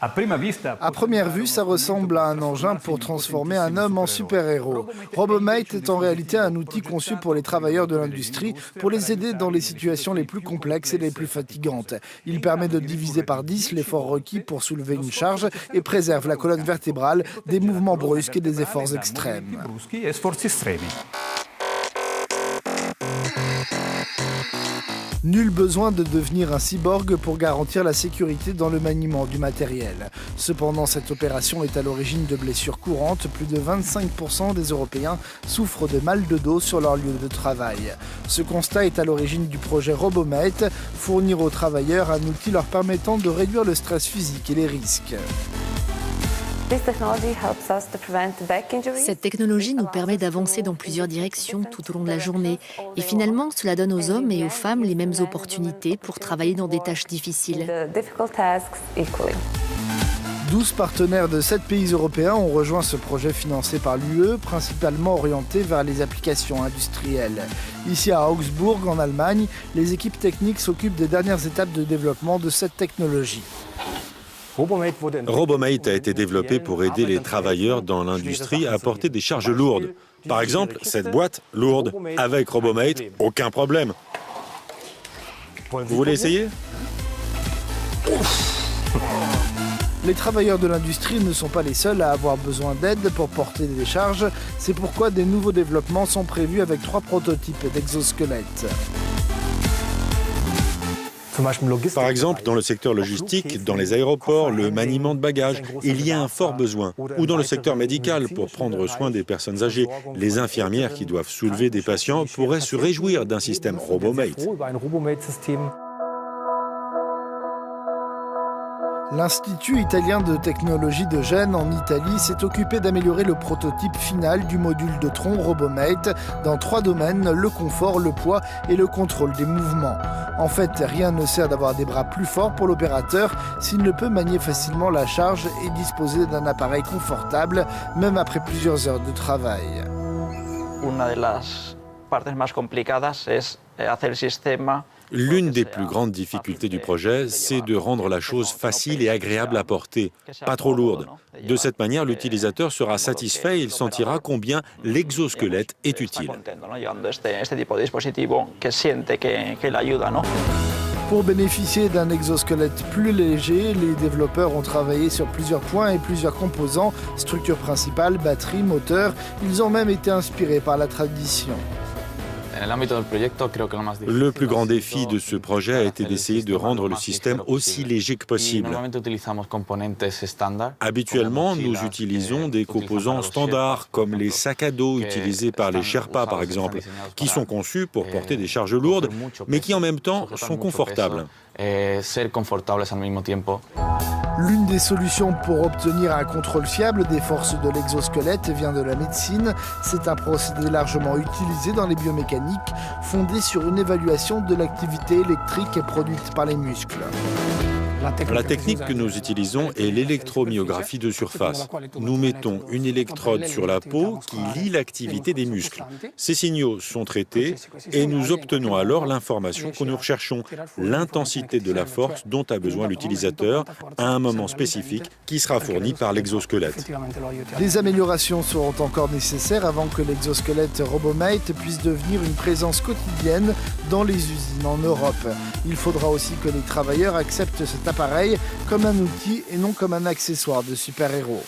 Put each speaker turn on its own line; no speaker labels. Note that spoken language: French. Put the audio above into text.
À première vue, ça ressemble à un engin pour transformer un homme en super-héros. Robomate est en réalité un outil conçu pour les travailleurs de l'industrie, pour les aider dans les situations les plus complexes et les plus fatigantes. Il permet de diviser par 10 l'effort requis pour soulever une charge et préserve la colonne vertébrale des mouvements brusques et des efforts extrêmes. Nul besoin de devenir un cyborg pour garantir la sécurité dans le maniement du matériel. Cependant, cette opération est à l'origine de blessures courantes. Plus de 25% des Européens souffrent de mal de dos sur leur lieu de travail. Ce constat est à l'origine du projet Robomate, fournir aux travailleurs un outil leur permettant de réduire le stress physique et les risques.
Cette technologie nous permet d'avancer dans plusieurs directions tout au long de la journée. Et finalement, cela donne aux hommes et aux femmes les mêmes opportunités pour travailler dans des tâches difficiles.
12 partenaires de 7 pays européens ont rejoint ce projet financé par l'UE, principalement orienté vers les applications industrielles. Ici à Augsbourg, en Allemagne, les équipes techniques s'occupent des dernières étapes de développement de cette technologie.
Robomate a été développé pour aider les travailleurs dans l'industrie à porter des charges lourdes. Par exemple, cette boîte lourde. Avec Robomate, aucun problème. Vous voulez essayer ?
Les travailleurs de l'industrie ne sont pas les seuls à avoir besoin d'aide pour porter des charges. C'est pourquoi des nouveaux développements sont prévus avec 3 prototypes d'exosquelettes.
Par exemple, dans le secteur logistique, dans les aéroports, le maniement de bagages, il y a un fort besoin. Ou dans le secteur médical, pour prendre soin des personnes âgées. Les infirmières qui doivent soulever des patients pourraient se réjouir d'un système Robomate.
L'Institut italien de technologie de Gênes en Italie s'est occupé d'améliorer le prototype final du module de tronc Robomate dans 3 domaines, le confort, le poids et le contrôle des mouvements. En fait, rien ne sert d'avoir des bras plus forts pour l'opérateur s'il ne peut manier facilement la charge et disposer d'un appareil confortable, même après plusieurs heures de travail.
L'une des plus grandes difficultés du projet, c'est de rendre la chose facile et agréable à porter, pas trop lourde. De cette manière, l'utilisateur sera satisfait et il sentira combien l'exosquelette est utile.
Pour bénéficier d'un exosquelette plus léger, les développeurs ont travaillé sur plusieurs points et plusieurs composants, structure principale, batterie, moteur. Ils ont même été inspirés par la tradition.
Le plus grand défi de ce projet a été d'essayer de rendre le système aussi léger que possible. Habituellement, nous utilisons des composants standards, comme les sacs à dos utilisés par les Sherpas par exemple, qui sont conçus pour porter des charges lourdes, mais qui en même temps sont confortables.
L'une des solutions pour obtenir un contrôle fiable des forces de l'exosquelette vient de la médecine. C'est un procédé largement utilisé dans les biomécaniques, fondé sur une évaluation de l'activité électrique produite par les muscles.
La technique que nous utilisons est l'électromyographie de surface. Nous mettons une électrode sur la peau qui lie l'activité des muscles. Ces signaux sont traités et nous obtenons alors l'information que nous recherchons, l'intensité de la force dont a besoin l'utilisateur à un moment spécifique qui sera fourni par l'exosquelette.
Des améliorations seront encore nécessaires avant que l'exosquelette Robomate puisse devenir une présence quotidienne dans les usines en Europe. Il faudra aussi que les travailleurs acceptent cet appareil comme un outil et non comme un accessoire de super-héros.